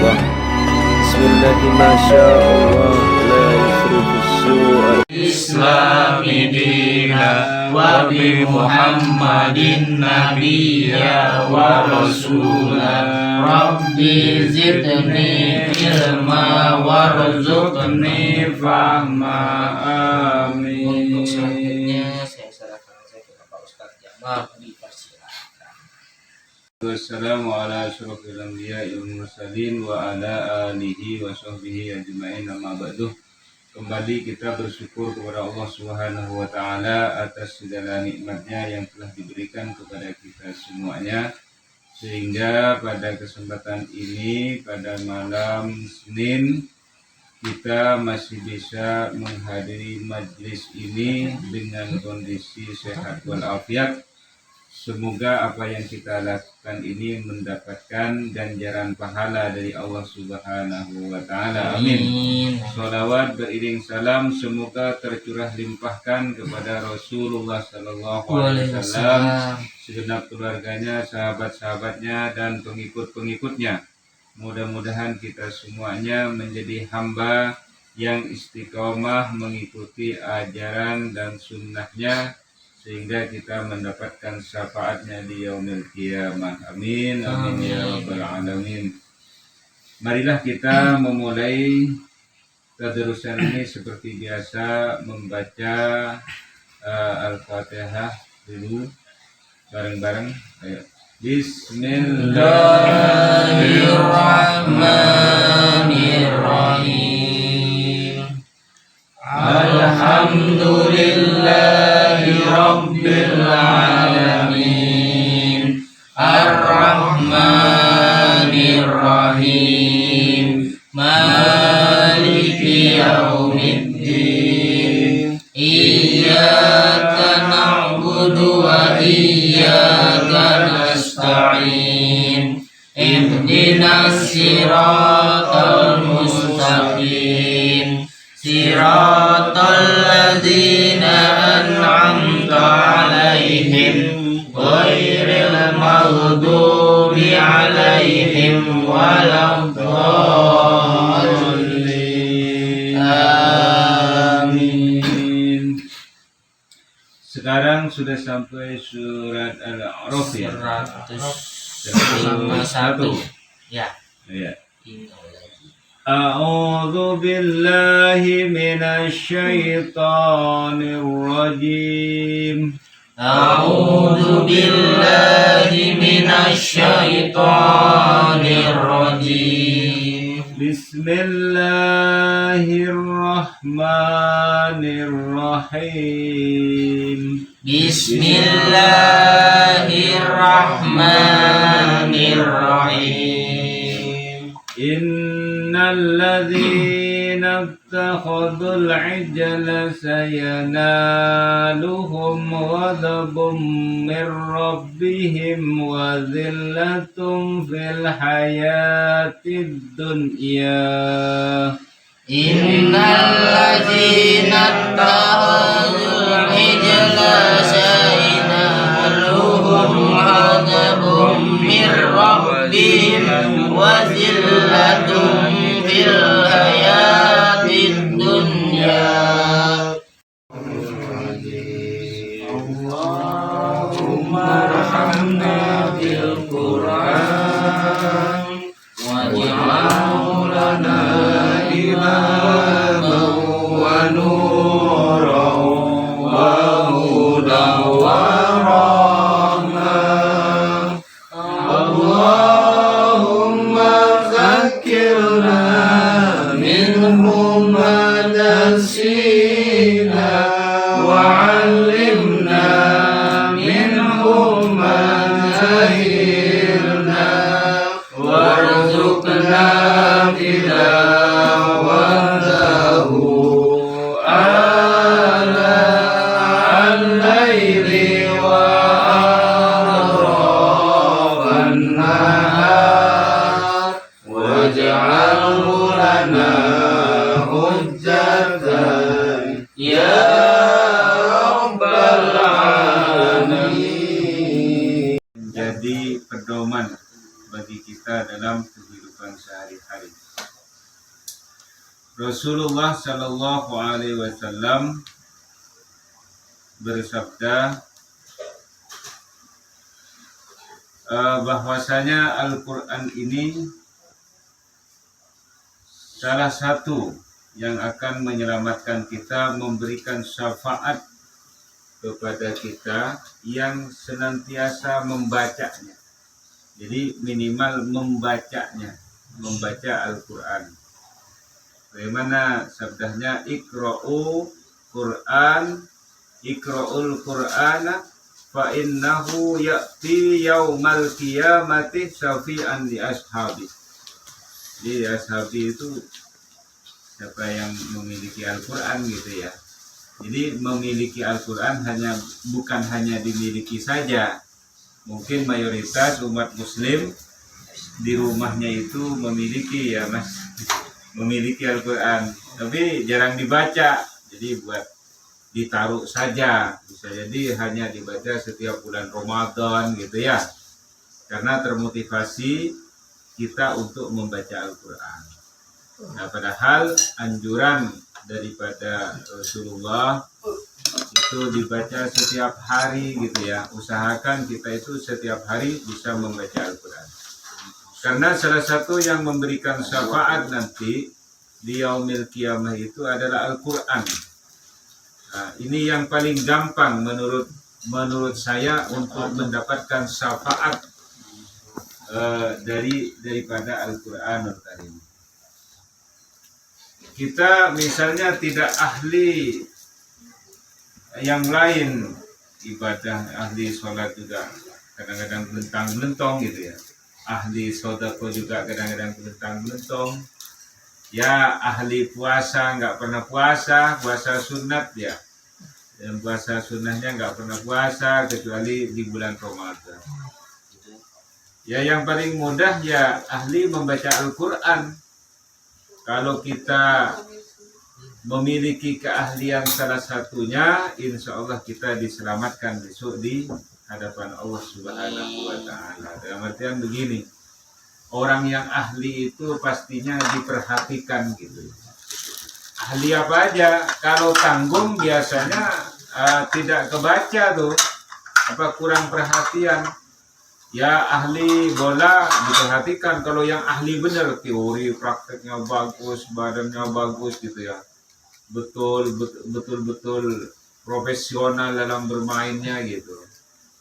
Allah. Bismillahi masyaallah la yusrifu su'a Islami dina wa bi Muhammadin nabiyya wa rasula Rabbi zidni ilma warzuqni fahma. Amin. Untuk selanjutnya saya serahkan saja kepada Pak Ustadz Jamal, dipersilakan. Wassalamu ala asyrofil anbiya'i wal mursalin wa ala alihi wa sahbihi ajma'in, amma ba'du. Kembali kita bersyukur kepada Allah Subhanahu wa taala atas segala nikmatnya yang telah diberikan kepada kita semuanya, sehingga pada kesempatan ini pada malam Senin kita masih bisa menghadiri majlis ini dengan kondisi sehat walafiat. Semoga apa yang kita lakukan ini mendapatkan ganjaran pahala dari Allah Subhanahu wa taala. Amin. Sholawat beriring salam semoga tercurah limpahkan kepada Rasulullah sallallahu alaihi wasallam, segenap keluarganya, sahabat-sahabatnya dan pengikut-pengikutnya. Mudah-mudahan kita semuanya menjadi hamba yang istiqomah mengikuti ajaran dan sunnahnya, sehingga kita mendapatkan syafaatnya di yaumil qiyamah. Amin. Amin ya rabbal alamin. Marilah kita memulai tadarusan ini seperti biasa membaca Al-Fatihah dulu bareng-bareng. Ayo. Bismillahirrahmanirrahim. Alhamdulillahi Rabbil Alamin, Ar-Rahmanir Rahim, Maliki Yaumiddin, Iyyaka na'budu wa iyyaka nasta'in, Ihdinas siratal mustaqim, Siratal ladzina an'amta 'alaihim ghairil maghdubi 'alaihim waladdallin. Amin. Sekarang sudah sampai surat Al-A'raf ya. 101. Ya. Ya. A'udzu billahi minasy syaithanir rajim. A'udzu billahi minasy syaithanir rajim. Bismillahirrahmanirrahim. Bismillahirrahmanirrahim. Innalladzina ittakhadul ijla sayanaluhum ghadabun mir rabbihim wa zillatun fil hayatid dunya. Innalladzina ittakhadul ijla sayanaluhum ghadabun mir rabbihim wa zillatun fil hayatid dunya. Allahumma arhamna bil Qur'an waj'alhu lana imaman wa nuran wa hudan wa rahmah. Allahumma zakkirna minhu ma nasina wa 'allimna minhu ma jahilna warzuqna tilawatahu ala al-laili wa atrafan nahar waj'alhu lana hujjatan ya Rasulullah Shallallahu Alaihi Wasallam bersabda bahwasanya Al-Quran ini salah satu yang akan menyelamatkan kita, memberikan syafaat kepada kita yang senantiasa membacanya. Jadi minimal membacanya, membaca Al-Quran. Bagaimana sabdanya, iqra'ul Qur'ana fa innahu ya'ti yaumal qiyamati syafi'an li ashabi. Jadi ashabi itu siapa yang memiliki Al-Quran gitu ya. Jadi memiliki Al-Quran bukan hanya dimiliki saja. Mungkin mayoritas umat muslim di rumahnya itu memiliki memiliki Al-Quran, tapi jarang dibaca. Jadi buat ditaruh saja, bisa jadi hanya dibaca setiap bulan Ramadan gitu ya, karena termotivasi kita untuk membaca Al-Quran. Nah, padahal anjuran daripada Rasulullah itu dibaca setiap hari gitu ya. Usahakan kita itu setiap hari bisa membaca Al-Quran, karena salah satu yang memberikan syafaat nanti di yaumil qiyamah itu adalah Al-Quran. Nah, ini yang paling gampang menurut saya untuk mendapatkan syafaat daripada Al-Quranul Karim. Kita misalnya tidak ahli yang lain ibadah, ahli sholat juga kadang-kadang belentang-belentong gitu ya, ahli sedekah juga kadang-kadang belentang-belentong ya, ahli puasa nggak pernah puasa sunat ya, dan puasa sunnahnya nggak pernah puasa kecuali di bulan Ramadan. Ya, yang paling mudah ya ahli membaca Al-Quran. Kalau kita memiliki keahlian salah satunya, insya Allah kita diselamatkan besok di hadapan Allah Subhanahu wa Ta'ala. Dalam artian begini, orang yang ahli itu pastinya diperhatikan gitu. Ahli apa aja, kalau tanggung biasanya tidak kebaca tuh, kurang perhatian. Ya, ahli bola diperhatikan, kalau yang ahli bener, teori prakteknya bagus, badannya bagus gitu ya, betul profesional dalam bermainnya gitu,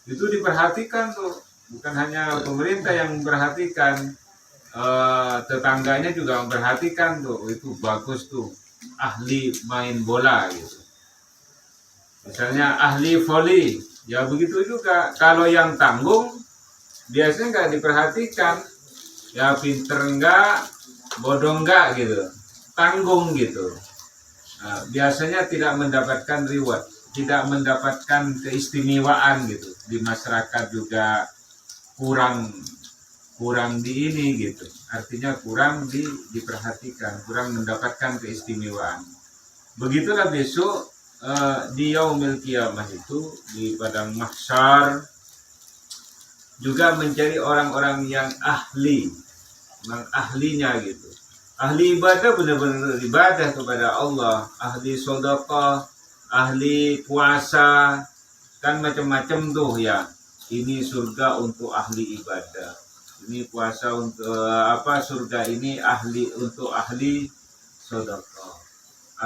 itu diperhatikan tuh. Bukan hanya pemerintah yang memperhatikan, tetangganya juga memperhatikan tuh, itu bagus tuh, ahli main bola gitu. Misalnya ahli voli, ya begitu juga. Kalau yang tanggung biasanya nggak diperhatikan, ya pinter enggak, bodoh enggak gitu, tanggung gitu. Nah, biasanya tidak mendapatkan reward, tidak mendapatkan keistimewaan gitu. Di masyarakat juga kurang di ini gitu, artinya kurang diperhatikan, kurang mendapatkan keistimewaan. Begitulah besok di yaumil qiyamah itu, di padang mahsyar juga mencari orang-orang yang ahlinya gitu, ahli ibadah, benar-benar ibadah kepada Allah, ahli sedekah, ahli puasa, kan macam-macam tuh ya. Ini surga untuk ahli ibadah, ini puasa untuk surga ini untuk ahli sedekah,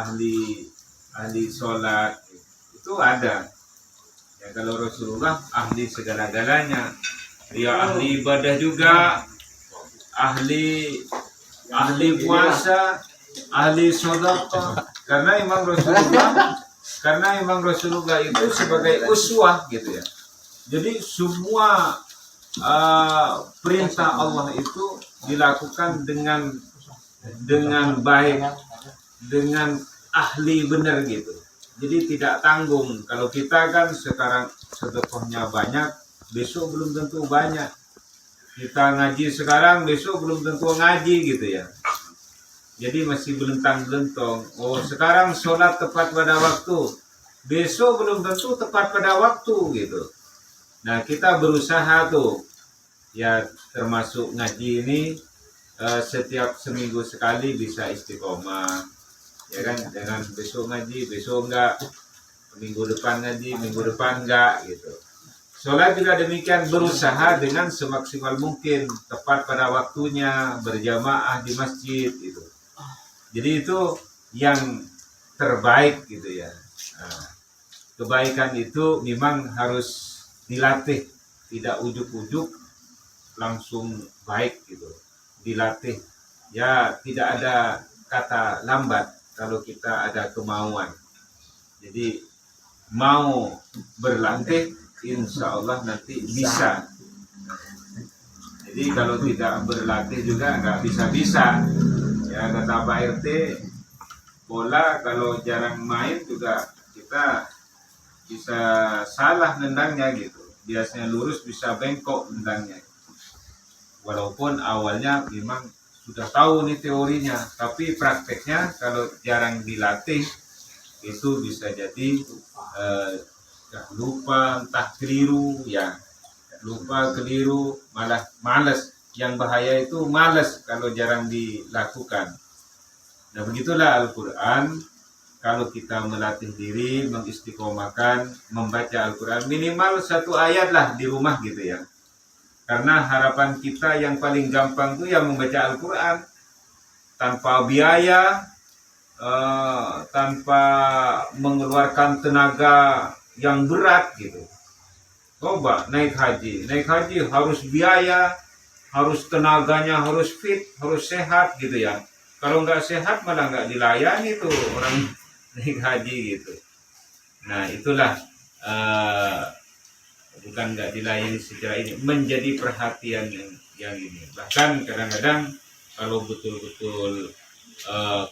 ahli sholat, itu ada ya. Kalau Rasulullah ahli segala-galanya, dia ahli ibadah juga, ahli puasa, ahli sedekah, karena Imam Rasulullah itu sebagai uswah gitu ya. Jadi semua perintah Allah itu dilakukan dengan baik, dengan ahli benar gitu. Jadi tidak tanggung. Kalau kita kan sekarang sedekahnya banyak, besok belum tentu banyak. Kita ngaji sekarang, besok belum tentu ngaji gitu ya. Jadi masih belentang-belentong. Oh, sekarang sholat tepat pada waktu, besok belum tentu tepat pada waktu gitu. Nah, kita berusaha tuh ya, termasuk ngaji ini setiap seminggu sekali bisa istiqomah, ya kan, dengan besok ngaji, besok enggak, minggu depan ngaji, minggu depan enggak gitu. Sholat juga demikian, berusaha dengan semaksimal mungkin tepat pada waktunya, berjamaah di masjid gitu. Jadi itu yang terbaik gitu ya. Nah, kebaikan itu memang harus dilatih, tidak ujuk-ujuk langsung baik gitu. Dilatih. Ya tidak ada kata lambat kalau kita ada kemauan. Jadi mau berlatih, insya Allah nanti bisa. Jadi kalau tidak berlatih juga nggak bisa-bisa. Ya kata Pak RT, bola kalau jarang main juga kita bisa salah nendangnya gitu. Biasanya lurus bisa bengkok nendangnya. Walaupun awalnya memang sudah tahu nih teorinya, tapi prakteknya kalau jarang dilatih itu bisa jadi lupa, entah keliru ya, lupa keliru malah malas. Yang bahaya itu malas kalau jarang dilakukan. Nah begitulah Al-Quran. Kalau kita melatih diri, mengistiqomahkan, membaca Al-Quran minimal 1 ayat lah di rumah gitu ya. Karena harapan kita yang paling gampang itu yang membaca Al-Quran tanpa biaya, tanpa mengeluarkan tenaga yang berat gitu. Coba naik haji harus biaya, harus tenaganya harus fit, harus sehat gitu ya. Kalau nggak sehat malah nggak dilayani tuh orang naik haji gitu. Nah itulah bukan nggak dilayani secara ini, menjadi perhatian yang ini. Bahkan kadang-kadang kalau betul-betul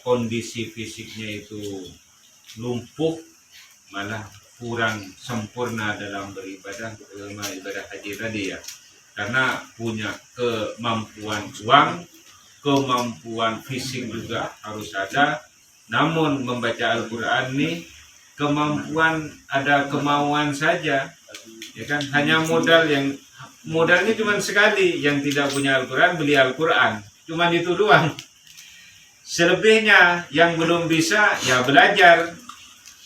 kondisi fisiknya itu lumpuh, malah kurang sempurna dalam beribadah, terutama ibadah haji tadi ya. Karena punya kemampuan uang, kemampuan fisik juga harus ada. Namun membaca Al-Quran nih kemampuan, ada kemauan saja, ya kan. Hanya modalnya cuma sekali. Yang tidak punya Al-Quran beli Al-Quran, cuma itu doang. Selebihnya yang belum bisa ya belajar.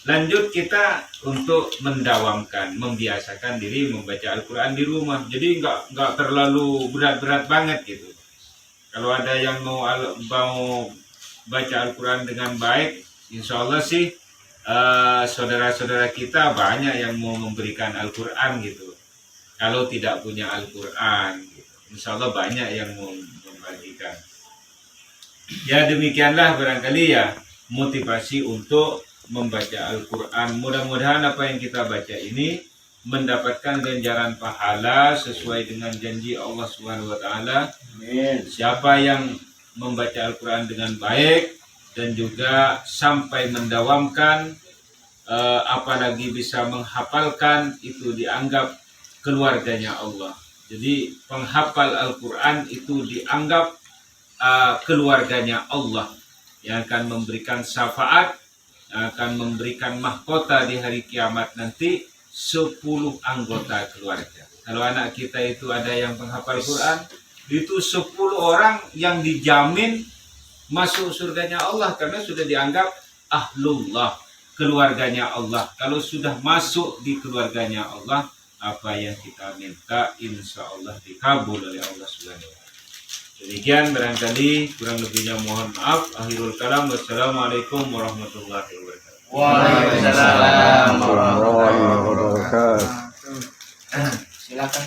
Lanjut kita untuk mendawamkan, membiasakan diri membaca Al-Quran di rumah. Jadi nggak terlalu berat-berat banget gitu. Kalau ada yang mau baca Al-Quran dengan baik, insya Allah sih saudara-saudara kita banyak yang mau memberikan Al-Quran gitu. Kalau tidak punya Al-Quran gitu, insya Allah banyak yang mau membagikan. Ya demikianlah barangkali ya motivasi untuk membaca Al-Quran. Mudah-mudahan apa yang kita baca ini mendapatkan ganjaran pahala sesuai dengan janji Allah Subhanahu wa taala. Siapa yang membaca Al-Quran dengan baik dan juga sampai mendawamkan, apalagi bisa menghafalkan, itu dianggap keluarganya Allah. Jadi penghafal Al-Quran itu dianggap keluarganya Allah yang akan memberikan syafaat, akan memberikan mahkota di hari kiamat nanti 10 anggota keluarga. Kalau anak kita itu ada yang penghafal Quran, itu 10 orang yang dijamin masuk surganya Allah karena sudah dianggap ahlullah, keluarganya Allah. Kalau sudah masuk di keluarganya Allah, apa yang kita minta insya Allah dikabul oleh Allah Subhanahu wa taala. Demikian barangkali, kurang lebihnya mohon maaf. Akhirul kalam, wassalamualaikum warahmatullahi wabarakatuh. Waalaikumsalam warahmatullahi wabarakatuh. Silakan.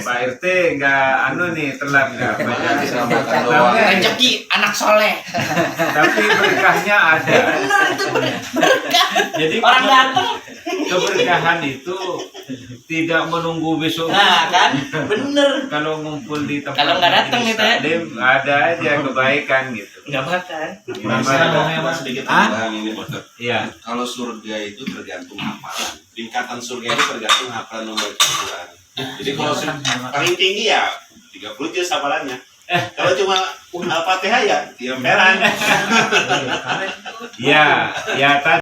Pak RT nggak telat nggak banyak. Rezeki anak soleh. Tapi berkahnya ada. Benar itu berkah. Jadi Orang datang. keberkahan itu tidak menunggu besok. Nah kan, bener. Kalau ngumpul di tempat Kalau nggak datang gitu ya, ada aja kebaikan gitu. nggak makan. Sedikit tambahan ini Ustaz. Iya. Kalau surga itu tergantung hafalan. Tingkatan surga itu tergantung hafalan membaca Al-Quran. Jadi kalau paling tinggi ya 30 juz hafalannya. Kalau cuma Al-Fatihah ya 3 peran. Ya, ya tadi